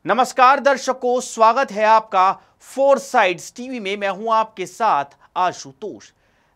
नमस्कार दर्शकों, स्वागत है आपका फोर साइड्स टीवी में। मैं हूं आपके साथ आशुतोष।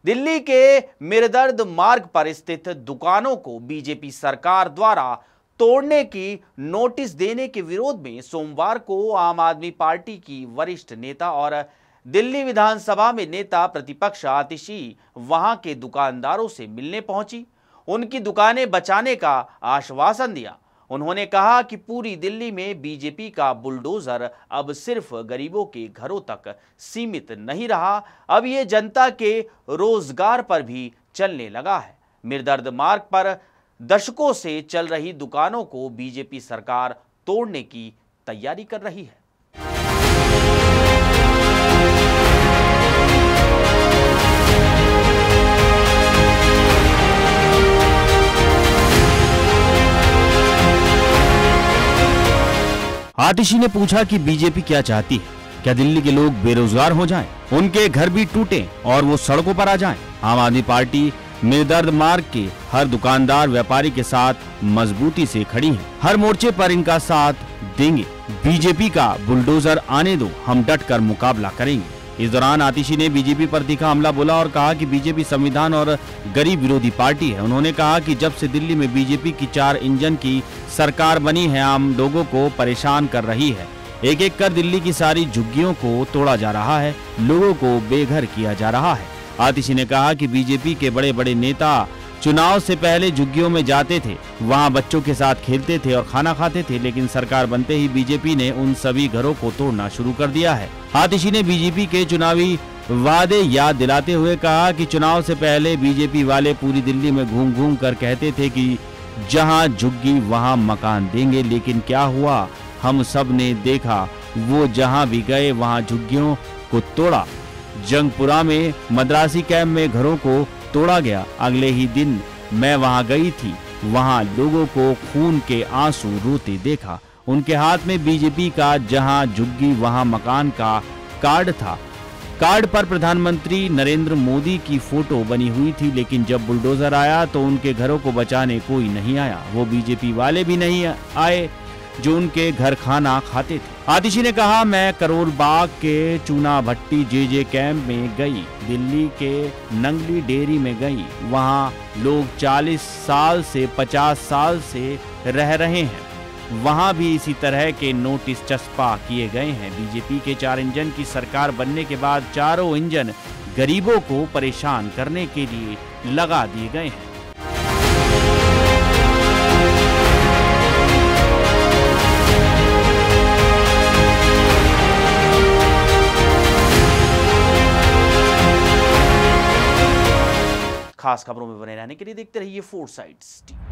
दिल्ली के मिरदर्द मार्ग पर स्थित दुकानों को बीजेपी सरकार द्वारा तोड़ने की नोटिस देने के विरोध में सोमवार को आम आदमी पार्टी की वरिष्ठ नेता और दिल्ली विधानसभा में नेता प्रतिपक्ष आतिशी वहां के दुकानदारों से मिलने पहुंची। उनकी दुकानें बचाने का आश्वासन दिया। उन्होंने कहा कि पूरी दिल्ली में बीजेपी का बुलडोजर अब सिर्फ गरीबों के घरों तक सीमित नहीं रहा, अब ये जनता के रोजगार पर भी चलने लगा है। मिरदर्द मार्ग पर दशकों से चल रही दुकानों को बीजेपी सरकार तोड़ने की तैयारी कर रही है। आतिशी ने पूछा कि बीजेपी क्या चाहती है, क्या दिल्ली के लोग बेरोजगार हो जाएं, उनके घर भी टूटें और वो सड़कों पर आ जाएं। आम आदमी पार्टी मिरदर्द मार्ग के हर दुकानदार व्यापारी के साथ मजबूती से खड़ी है, हर मोर्चे पर इनका साथ देंगे। बीजेपी का बुलडोजर आने दो, हम डट कर मुकाबला करेंगे। इस दौरान आतिशी ने बीजेपी पर तीखा हमला बोला और कहा कि बीजेपी संविधान और गरीब विरोधी पार्टी है। उन्होंने कहा कि जब से दिल्ली में बीजेपी की 4 इंजन की सरकार बनी है, आम लोगों को परेशान कर रही है। एक एक कर दिल्ली की सारी झुग्गियों को तोड़ा जा रहा है, लोगों को बेघर किया जा रहा है। आतिशी ने कहा कि बीजेपी के बड़े बड़े नेता चुनाव से पहले झुग्गियों में जाते थे, वहां बच्चों के साथ खेलते थे और खाना खाते थे, लेकिन सरकार बनते ही बीजेपी ने उन सभी घरों को तोड़ना शुरू कर दिया है। आतिशी ने बीजेपी के चुनावी वादे याद दिलाते हुए कहा कि चुनाव से पहले बीजेपी वाले पूरी दिल्ली में घूम घूम कर कहते थे कि जहां झुग्गी वहां मकान देंगे, लेकिन क्या हुआ हम सब ने देखा, वो जहां भी गए वहां झुग्गियों को तोड़ा। जंगपुरा में मद्रासी कैंप में घरों को तोड़ा गया। अगले ही दिन मैं वहां गई थी, वहां लोगों को खून के आंसू रोते देखा। उनके हाथ में बीजेपी का जहां झुग्गी वहां मकान का कार्ड था। कार्ड पर प्रधानमंत्री नरेंद्र मोदी की फोटो बनी हुई थी, लेकिन जब बुलडोजर आया तो उनके घरों को बचाने कोई नहीं आया। वो बीजेपी वाले भी नहीं आए जो उनके घर खाना खाते थे। आतिशी ने कहा, मैं करोल बाग के चूना भट्टी जे कैंप में गई, दिल्ली के नंगली डेयरी में गई, वहां लोग 40 साल से 50 साल से रह रहे हैं, वहां भी इसी तरह के नोटिस चस्पा किए गए हैं। बीजेपी के 4 इंजन की सरकार बनने के बाद चारों इंजन गरीबों को परेशान करने के लिए लगा दिए गए हैं। खास खबरों में बने रहने के लिए देखते रहिए फोर साइड्स टीवी।